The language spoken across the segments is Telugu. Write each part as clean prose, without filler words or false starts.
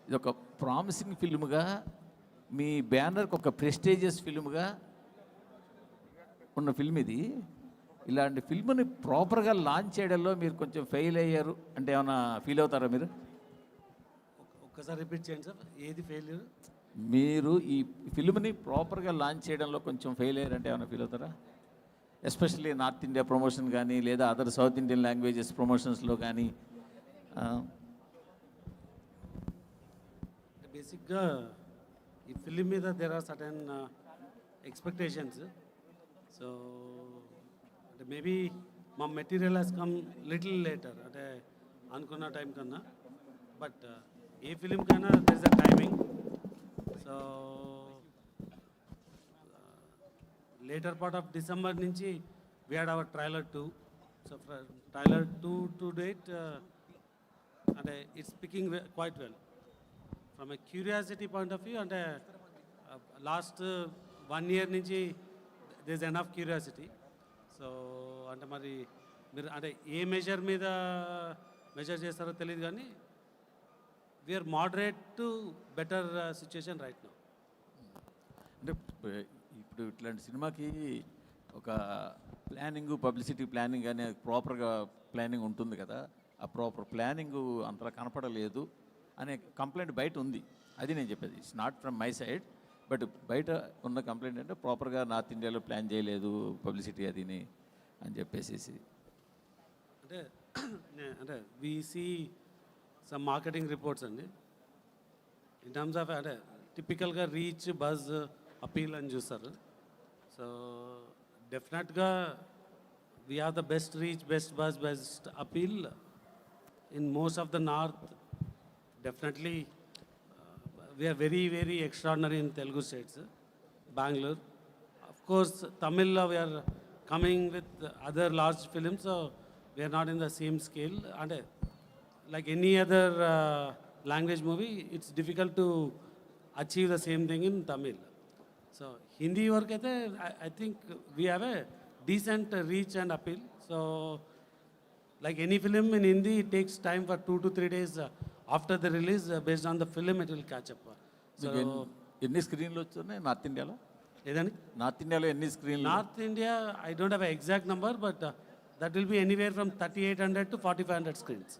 ఇది ఒక ప్రామిసింగ్ ఫిల్మ్గా, మీ బ్యానర్కి ఒక ప్రెస్టీజియస్ ఫిల్మ్గా ఉన్న ఫిల్మ్ ఇది. ఇలాంటి ఫిల్మ్ని ప్రాపర్గా లాంచ్ చేయడంలో మీరు కొంచెం ఫెయిల్ అయ్యారు అంటే ఏమైనా ఫీల్ అవుతారా మీరు? ఒక్కసారి రిపీట్ చేయండి సార్, ఏది ఫెయిల్యూర్? మీరు ఈ ఫిల్మ్ని ప్రాపర్గా లాంచ్ చేయడంలో కొంచెం ఫెయిల్ అయ్యారంటే ఏమైనా ఫీల్ అవుతారా? ఎస్పెషల్లీ నార్త్ ఇండియా ప్రమోషన్ కానీ లేదా అదర్ సౌత్ ఇండియన్ లాంగ్వేజెస్ ప్రమోషన్స్లో కానీ. బేసిక్గా ఈ ఫిలిం మీద there are certain expectations. So అంటే మేబీ మా material has come little later, అంటే అనుకున్న టైం కన్నా. బట్ ఏ ఫిలిం కైనా there is a timing. So later part of December నుంచి we had our trailer 2. So trailer 2 to date అంటే it's picking quite well. From a curiosity point of view అంటే లాస్ట్ 1 year నుంచి దిస్ ఎనఫ్ క్యూరియాసిటీ. సో అంటే మరి మీరు అంటే ఏ మెజర్ మీద మెజర్ చేస్తారో తెలియదు, కానీ we are moderate to better situation right now. అంటే ఇప్పుడు ఇట్లాంటి సినిమాకి ఒక ప్లానింగ్, పబ్లిసిటీ ప్లానింగ్ అనే ప్రాపర్గా ప్లానింగ్ ఉంటుంది కదా, ఆ ప్రాపర్ ప్లానింగ్ అంతలా కనపడలేదు అనే కంప్లైంట్ బయట ఉంది. అది నేను చెప్పేది. It's not from my side, but బయట ఉన్న కంప్లైంట్ అంటే ప్రాపర్గా నార్త్ ఇండియాలో ప్లాన్ చేయలేదు పబ్లిసిటీ అదిని అని చెప్పేసి. అంటే అంటే we see some marketing reports అండి ఇన్ టర్మ్స్ ఆఫ్ అంటే టిపికల్గా రీచ్, బజ్, అపీల్ అని చూస్తారు. సో డెఫినెట్గా we have the best reach, best buzz, best appeal in most of the north. Definitely, we are very, very extraordinary in Telugu states, Bangalore. Of course, Tamil, we are coming with other large films, so we are not in the same scale. And like any other language movie, it's difficult to achieve the same thing in Tamil. So Hindi work, I think we have a decent reach and appeal. So like any film in Hindi, it takes time for 2 to 3 days after the release. Based on the film, it will catch up. So ఎన్ని స్క్రీన్లు వచ్చాయి నార్త్ ఇండియాలో? ఏదండి నార్త్ ఇండియాలో ఎన్ని స్క్రీన్లు? North India I don't have exact number, but that will be anywhere from 3800 to 4500 screens.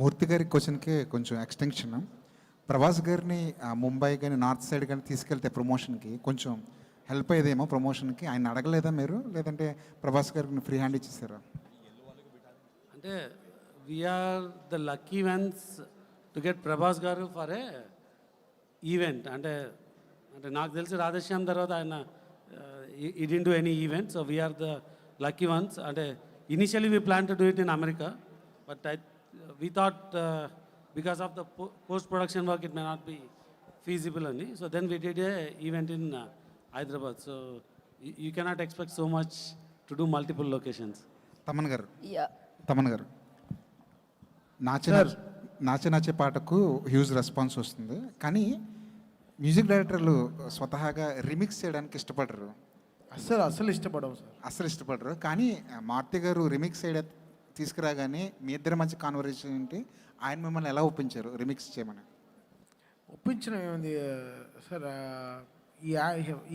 Murthy గారి క్వశ్చన్కి కొంచెం ఎక్స్టెన్షన్. ప్రభాస్ గారిని ముంబై కానీ నార్త్ సైడ్ కానీ తీసుకెళ్తే ప్రమోషన్కి కొంచెం హెల్ప్ అయ్యేదేమో ప్రమోషన్కి. ఆయన అడగలేదా మీరు, లేదంటే ప్రభాస్ గారికి ఫ్రీ హ్యాండ్ ఇచ్చేసారా? అంటే we're the lucky ones to get Prabhas garu for A event. అంటే అంటే నాకు తెలిసి రాధేశ్యామ్ తర్వాత ఆయన ఈ didn't do any event. So we're the lucky ones. అంటే initially we plan to do it in America, but we thought because of the post production work it may not be feasible అని. So then we did a event in Hyderabad. So you cannot expect so much to do multiple locations. Thaman garu నాచే పాటకు హ్యూజ్ రెస్పాన్స్ వస్తుంది, కానీ మ్యూజిక్ డైరెక్టర్లు స్వతహాగా రిమిక్స్ చేయడానికి ఇష్టపడరు. అస్సలు ఇష్టపడవు సార్, అస్సలు ఇష్టపడరు. కానీ మారుతి గారు రిమిక్స్ సైడ్ తీసుకురాగానే మీ ఇద్దరి మధ్య కాన్వర్సేషన్ ఏంటి? ఆయన మిమ్మల్ని ఎలా ఒప్పించారు రిమిక్స్ చేయమని? ఒప్పించడం ఏముంది సార్,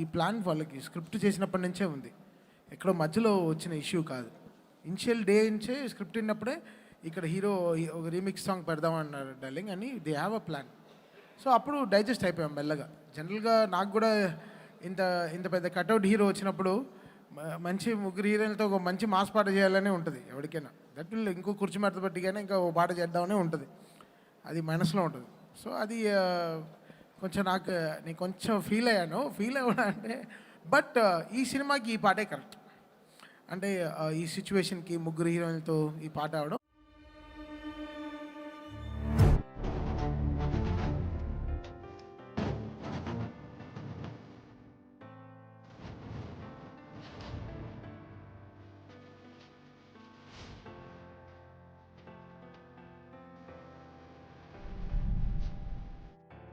ఈ ప్లాన్ వాళ్ళకి స్క్రిప్ట్ చేసినప్పటి నుంచే ఉంది, ఎక్కడో మధ్యలో వచ్చిన ఇష్యూ కాదు. ఇనిషియల్ డే నుంచే స్క్రిప్ట్ విన్నప్పుడే ఇక్కడ హీరో ఒక రీమిక్స్ సాంగ్ పెడదామన్నారు డార్లింగ్ అని, they have a plan. So అప్పుడు డైజెస్ట్ అయిపోయాం మెల్లగా. జనరల్గా నాకు కూడా ఇంత పెద్ద కట్అవుట్ హీరో వచ్చినప్పుడు మంచి ముగ్గురు హీరోలతో ఒక మంచి మాస్ పాట చేయాలనే ఉంటుంది ఎవరికైనా. దట్ విల్ ఇంకో కుర్చీ మెడత పెట్టిగానే ఇంకా ఓ పాట చేద్దామనే ఉంటుంది, అది మనసులో ఉంటుంది. సో అది కొంచెం నేను కొంచెం ఫీల్ అవ్వడం అంటే, బట్ ఈ సినిమాకి ఈ పాటే కరెక్ట్. అంటే ఈ సిచ్యువేషన్కి ముగ్గురు హీరోయిన్లతో ఈ పాట అవడం.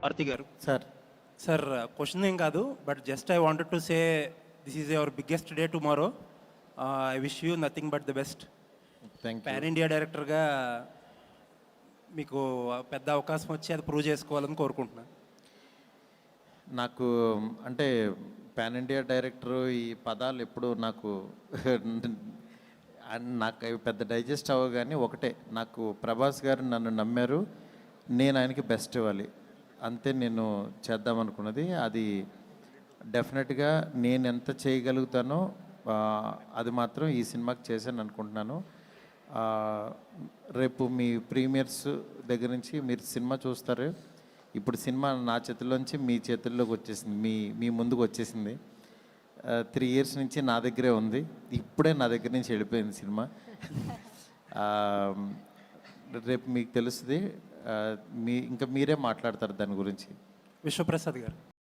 ఆర్తి గారు సార్ క్వశ్చన్ ఏం కాదు, but just I wanted to say this is your biggest day tomorrow. I wish you nothing but the best. Pan India డైరెక్టర్గా మీకు పెద్ద అవకాశం వచ్చి అది ప్రూవ్ చేసుకోవాలని కోరుకుంటున్నాను. నాకు అంటే పాన్ ఇండియా డైరెక్టర్ ఈ పదాలు ఎప్పుడు నాకు నాకు అవి పెద్ద డైజెస్ట్ అవ్వగానే ఒకటే, నాకు ప్రభాస్ గారు నన్ను నమ్మారు, నేను ఆయనకి బెస్ట్ ఇవ్వాలి, అంతే నేను చేద్దామనుకున్నది. అది డెఫినెట్గా నేను ఎంత చేయగలుగుతానో అది మాత్రం ఈ సినిమాకి చేశాను అనుకుంటున్నాను. రేపు మీ ప్రీమియర్స్ దగ్గర నుంచి మీరు సినిమా చూస్తారు. ఇప్పుడు సినిమా నా చేతుల్లోంచి మీ చేతుల్లోకి వచ్చేసింది, మీ ముందుకు వచ్చేసింది. 3 years నుంచి నా దగ్గరే ఉంది, ఇప్పుడే నా దగ్గర నుంచి వెళ్ళిపోయింది సినిమా. రేపు మీకు తెలుస్తుంది, ఇంకా మీరే మాట్లాడతారు దాని గురించి. విశ్వప్రసాద్ గారు.